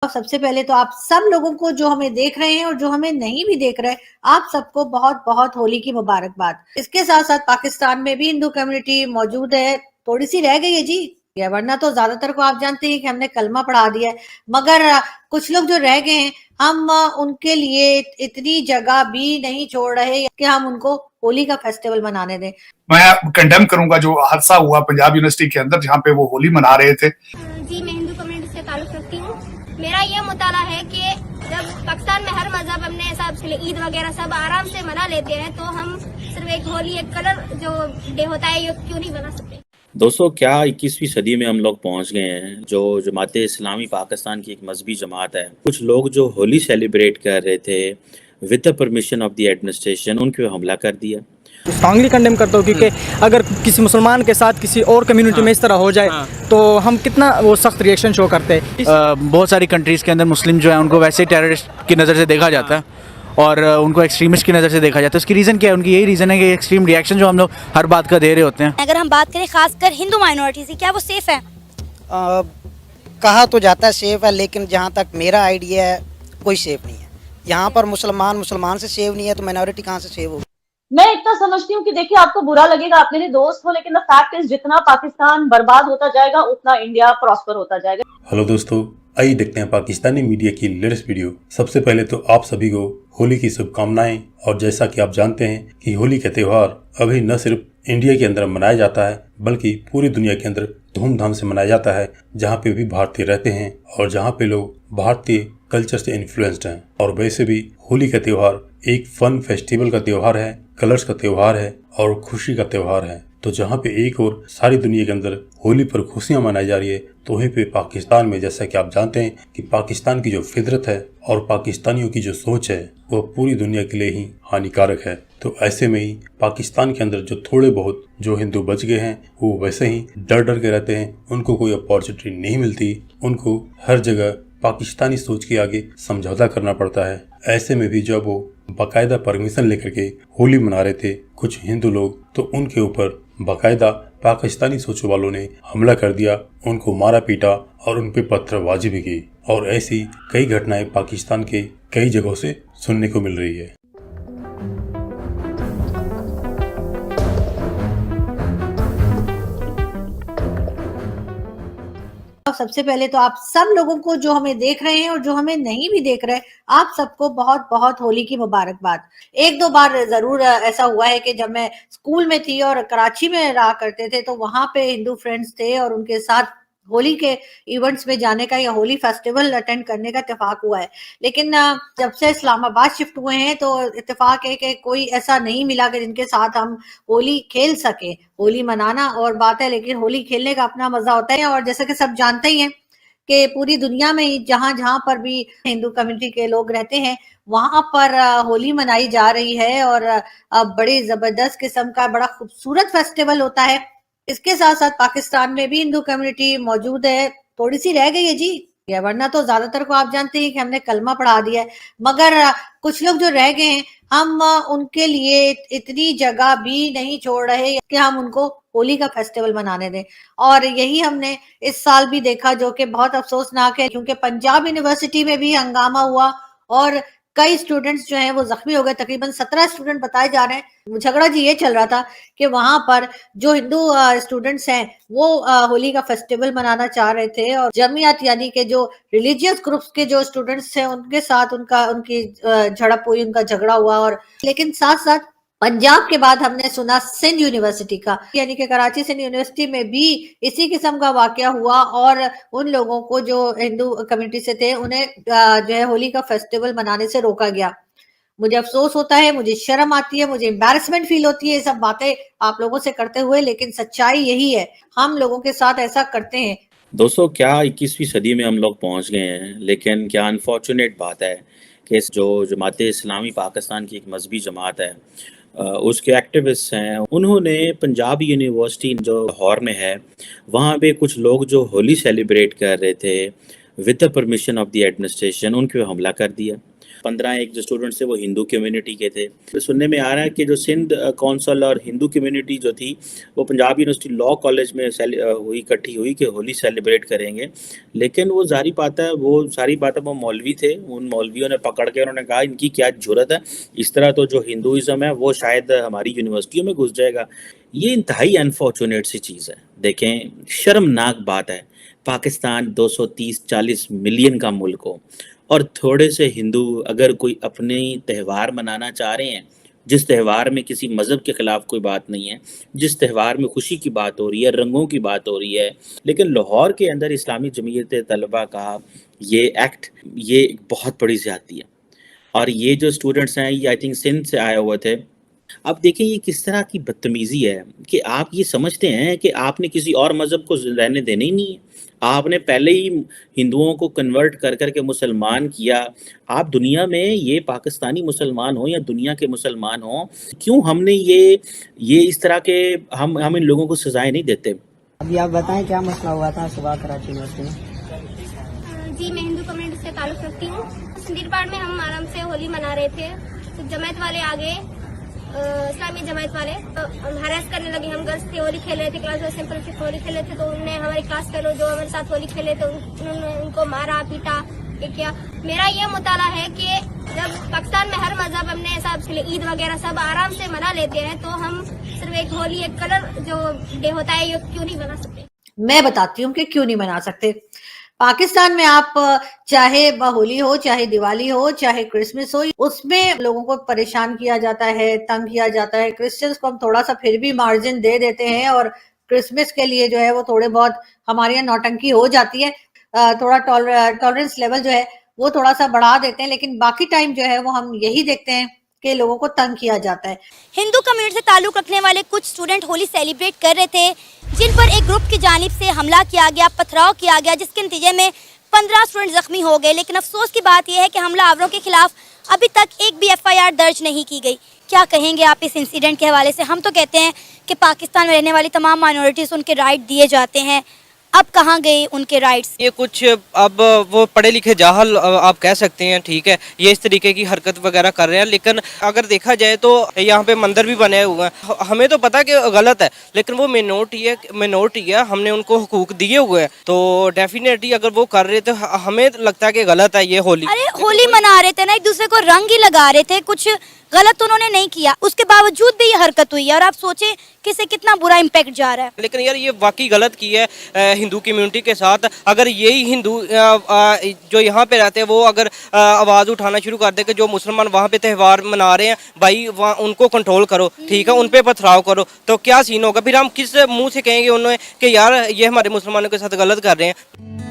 सबसे पहले तो आप सब लोगों को जो हमें देख रहे हैं और जो हमें नहीं भी देख रहे, आप सबको बहुत बहुत होली की मुबारकबाद। इसके साथ साथ पाकिस्तान में भी हिंदू कम्युनिटी मौजूद है, थोड़ी सी रह गई है जी, या वरना तो ज्यादातर को आप जानते हैं कि हमने कलमा पढ़ा दिया है, मगर कुछ लोग जो रह गए हैं, हम उनके लिए इतनी जगह भी नहीं छोड़ रहे कि हम उनको होली का फेस्टिवल मनाने दें। मैं कंडेम करूंगा जो हादसा हुआ पंजाब यूनिवर्सिटी के अंदर, जहाँ पे वो होली मना रहे थे। जी, मैं हिंदू कम्युनिटी से ताल्लुक रखती हूँ। मेरा ये मुताला है कि जब पाकिस्तान में हर मजहब अपने हिसाब से ईद वगैरह सब आराम से मना लेते हैं, तो हम सिर्फ एक होली, एक कलर जो डे होता है, ये क्यों नहीं मना सकते। दोस्तों, क्या 21वीं सदी में हम लोग पहुंच गए हैं। जो जमाते इस्लामी पाकिस्तान की एक मजहबी जमात है, कुछ लोग जो होली सेलिब्रेट कर रहे थे with the permission of the administration, उनके हमला कर दिया। स्ट्रांगली कंडेम करता हूँ, क्योंकि अगर किसी मुसलमान के साथ किसी और कम्युनिटी में इस तरह हो जाए तो हम कितना वो सख्त रिएक्शन शो करते हैं। बहुत सारी कंट्रीज़ के अंदर मुस्लिम जो है उनको वैसे टेररिस्ट की नज़र से देखा जाता है और उनको एक्सट्रीमिस्ट की नज़र से देखा जाता है। उसकी रीज़न क्या है? उनकी यही रीज़न है कि एक्सट्रीम रिएक्शन जो हम लोग हर बात का दे रहे होते हैं। अगर हम बात करें खासकर हिंदू माइनॉरिटी से, क्या वो सेफ़ है? कहा तो जाता है सेफ़ है, लेकिन जहाँ तक मेरा आइडिया है कोई सेफ़ नहीं है। यहाँ पर मुसलमान से सेव नहीं है तो माइनॉरिटी कहाँ से सेव होगी? मैं इतना समझती हूँ कि देखिए, आपको बुरा लगेगा, आप मेरे दोस्त हो, लेकिन द फैक्ट इज जितना पाकिस्तान बर्बाद होता जाएगा उतना इंडिया प्रॉस्पर होता जाएगा। हेलो दोस्तों, आइए देखते हैं पाकिस्तानी मीडिया की लेटेस्ट वीडियो। सबसे पहले तो आप सभी को होली की शुभकामनाएं। और जैसा कि आप जानते हैं कि होली का त्यौहार अभी न सिर्फ इंडिया के अंदर मनाया जाता है बल्कि पूरी दुनिया के अंदर धूमधाम से मनाया जाता है, जहाँ पे भी भारतीय रहते हैं और जहाँ पे लोग भारतीय कल्चर से इन्फ्लुएंस्ड हैं। और वैसे भी होली का त्यौहार एक फन फेस्टिवल का त्यौहार है, कलर्स का त्यौहार है और खुशी का त्यौहार है। तो जहाँ पे एक और सारी दुनिया के अंदर होली पर खुशियां मनाई जा रही है, तो वहीं पे पाकिस्तान में, जैसा कि आप जानते हैं कि पाकिस्तान की जो फितरत है और पाकिस्तानियों की जो सोच है वो पूरी दुनिया के लिए ही हानिकारक है। तो ऐसे में ही पाकिस्तान के अंदर जो थोड़े बहुत जो हिंदू बच गए हैं वो वैसे ही डर डर के रहते हैं, उनको कोई अपॉर्चुनिटी नहीं मिलती, उनको हर जगह पाकिस्तानी सोच के आगे समझौता करना पड़ता है। ऐसे में भी जब वो बाकायदा परमिशन लेकर के होली मना रहे थे कुछ हिंदू लोग, तो उनके ऊपर बाकायदा पाकिस्तानी सोच वालों ने हमला कर दिया, उनको मारा पीटा और उन पे पत्थरबाजी भी की। और ऐसी कई घटनाएं पाकिस्तान के कई जगहों से सुनने को मिल रही है। सबसे पहले तो आप सब लोगों को जो हमें देख रहे हैं और जो हमें नहीं भी देख रहे, आप सबको बहुत बहुत होली की मुबारकबाद। एक दो बार जरूर ऐसा हुआ है कि जब मैं स्कूल में थी और कराची में रहा करते थे, तो वहां पे हिंदू फ्रेंड्स थे और उनके साथ होली के इवेंट्स में जाने का या होली फेस्टिवल अटेंड करने का इत्तेफाक हुआ है। लेकिन जब से इस्लामाबाद शिफ्ट हुए हैं तो इत्तेफाक है कि कोई ऐसा नहीं मिला कि जिनके साथ हम होली खेल सके। होली मनाना और बात है, लेकिन होली खेलने का अपना मजा होता है। और जैसे कि सब जानते ही हैं कि पूरी दुनिया में ही जहां जहां पर भी हिंदू कम्युनिटी के लोग रहते हैं वहां पर होली मनाई जा रही है और बड़ी जबरदस्त किस्म का बड़ा खूबसूरत फेस्टिवल होता है। इसके साथ साथ पाकिस्तान में भी हिंदू कम्युनिटी मौजूद है, थोड़ी सी रह गई है जी, या वरना तो ज्यादातर को आप जानते हैं कि हमने कलमा पढ़ा दिया है, मगर कुछ लोग जो रह गए हैं, हम उनके लिए इतनी जगह भी नहीं छोड़ रहे कि हम उनको होली का फेस्टिवल मनाने दें। और यही हमने इस साल भी देखा, जो कि बहुत अफसोसनाक है, क्योंकि पंजाब यूनिवर्सिटी में भी हंगामा हुआ और कई स्टूडेंट्स जो हैं वो जख्मी हो गए। तकरीबन 17 स्टूडेंट बताए जा रहे हैं। झगड़ा जी ये चल रहा था कि वहां पर जो हिंदू स्टूडेंट्स हैं वो होली का फेस्टिवल मनाना चाह रहे थे और जमीयत यानी कि जो रिलीजियस ग्रुप्स के जो स्टूडेंट्स थे उनके साथ उनकी झड़प हुई, उनका झगड़ा हुआ। और लेकिन साथ साथ पंजाब के बाद हमने सुना सिंध यूनिवर्सिटी का, यानी कि कराची सिंध यूनिवर्सिटी में भी इसी किस्म का वाकया हुआ और उन लोगों को जो हिंदू कम्युनिटी से थे उन्हें जो है होली का फेस्टिवल मनाने से रोका गया। मुझे अफसोस होता है, मुझे शर्म आती है, मुझे एम्बैरेसमेंट फील होती है ये सब बातें आप लोगों से करते हुए, लेकिन सच्चाई यही है, हम लोगों के साथ ऐसा करते हैं। दोस्तों, क्या 21वीं सदी में हम लोग पहुंच गए हैं, लेकिन क्या अनफॉर्चुनेट बात है कि जो जमाते इस्लामी पाकिस्तान की एक मजहबी जमात है, उसके एक्टिविस्ट हैं, उन्होंने पंजाब यूनिवर्सिटी जो लाहौर में है वहाँ पे कुछ लोग जो होली सेलिब्रेट कर रहे थे with the permission of the administration, उनके हमला कर दिया। 15 एक जो स्टूडेंट्स थे वो हिंदू कम्युनिटी के थे। तो सुनने में आ रहा है कि जो सिंध कौंसल और हिंदू कम्युनिटी जो थी वो पंजाब यूनिवर्सिटी लॉ कॉलेज में इकट्ठी हुई कि होली सेलिब्रेट करेंगे, लेकिन वो सारी बातें वो मौलवी थे, उन मौलवियों ने पकड़ के उन्होंने कहा इनकी क्या जुर्रत है, इस तरह तो जो हिंदुइज़्म है वो शायद हमारी यूनिवर्सिटियों में घुस जाएगा। ये इंतहाई अनफॉर्चुनेट सी चीज़ है। देखें, शर्मनाक बात है, पाकिस्तान 230-40 मिलियन का मुल्क हो और थोड़े से हिंदू अगर कोई अपने त्यौहार मनाना चाह रहे हैं, जिस त्यौहार में किसी मज़हब के ख़िलाफ़ कोई बात नहीं है, जिस त्यौहार में खुशी की बात हो रही है, रंगों की बात हो रही है, लेकिन लाहौर के अंदर इस्लामी जमीयत तलबा का ये एक्ट, ये एक बहुत बड़ी ज़्यादती है। और ये जो स्टूडेंट्स हैं ये आई थिंक सिंध से आए हुए थे। अब देखें ये किस तरह की बदतमीज़ी है कि आप ये समझते हैं कि आपने किसी और मज़हब को रहने देना ही नहीं है, आपने पहले ही हिंदुओं को कन्वर्ट कर कर के मुसलमान किया। आप दुनिया में ये पाकिस्तानी मुसलमान हो या दुनिया के मुसलमान हो, क्यों हमने ये इस तरह के हम इन लोगों को सजाएं नहीं देते। अभी आप बताएं क्या मसला हुआ था सुबह कराची यूनिवर्सिटी में? जी, मैं हिंदू कम्युनिटी से ताल्लुक़ रखती हूँ। सिंधी पार्ट में हम आराम से होली मना रहे थे, तो जमात वाले आ गए, इस्लामी जमात वाले हरास करने लगे। हम गर्ल्स थे, होली खेल रहे थे, क्लास में सिंपल सिर्फ होली खेल रहे थे, तो उन्होंने हमारे क्लास फेलो जो हमारे साथ होली खेले थे उन्होंने उनको मारा पीटा। क्या मेरा ये मुताला है कि जब पाकिस्तान में हर मजहब अपने हिसाब से ईद वगैरह सब आराम से मना लेते हैं, तो हम सिर्फ एक होली, एक कलर जो डे होता है, ये क्यों नहीं मना सकते? मैं बताती हूँ कि क्यों नहीं मना सकते। पाकिस्तान में आप चाहे होली हो, चाहे दिवाली हो, चाहे क्रिसमस हो, उसमें लोगों को परेशान किया जाता है, तंग किया जाता है। क्रिश्चियंस को हम थोड़ा सा फिर भी मार्जिन दे देते हैं और क्रिसमस के लिए जो है वो थोड़े बहुत हमारे यहाँ नौटंकी हो जाती है, थोड़ा टॉलरेंस लेवल जो है वो थोड़ा सा बढ़ा देते हैं, लेकिन बाकी टाइम जो है वो हम यही देखते हैं कि लोगों को तंग किया जाता है। हिंदू कम्युनिटी से ताल्लुक़ रखने वाले कुछ स्टूडेंट होली सेलिब्रेट कर रहे थे, जिन पर एक ग्रुप की जानिब से हमला किया गया, पथराव किया गया, जिसके नतीजे में 15 स्टूडेंट जख्मी हो गए। लेकिन अफसोस की बात यह है कि हमलावरों के खिलाफ अभी तक एक भी FIR दर्ज नहीं की गई। क्या कहेंगे आप इस इंसिडेंट के हवाले से? हम तो कहते हैं कि पाकिस्तान में रहने वाली तमाम माइनॉरिटीज़ उनके राइट दिए जाते हैं, अब कहाँ गए उनके राइट्स? ये कुछ अब वो पढ़े लिखे जाहल आप कह सकते हैं, ठीक है, ये इस तरीके की हरकत वगैरह कर रहे हैं। लेकिन अगर देखा जाए तो यहाँ पे मंदिर भी बने हुए हैं, हमें तो पता कि गलत है, लेकिन वो मिनोरिटी है, हमने उनको हुकूक दिए हुए हैं, तो डेफिनेटली अगर वो कर रहे थे हमें लगता है कि गलत है ये होली। अरे होली मना रहे थे ना, एक दूसरे को रंग ही लगा रहे थे, कुछ गलत उन्होंने नहीं किया, उसके बावजूद भी ये हरकत हुई है और आप सोचें कि इससे कितना बुरा इम्पैक्ट जा रहा है। लेकिन यार ये वाकई गलत की है हिंदू कम्युनिटी के साथ। अगर यही हिंदू जो यहाँ पे रहते हैं वो अगर आवाज़ उठाना शुरू कर दे कि जो मुसलमान वहाँ पे त्यौहार मना रहे हैं भाई वहाँ उनको कंट्रोल करो, ठीक है, उन पे पथराव करो, तो क्या सीन होगा? फिर हम किस मुँह से कहेंगे उन्हें कि यार ये हमारे मुसलमानों के साथ गलत कर रहे हैं।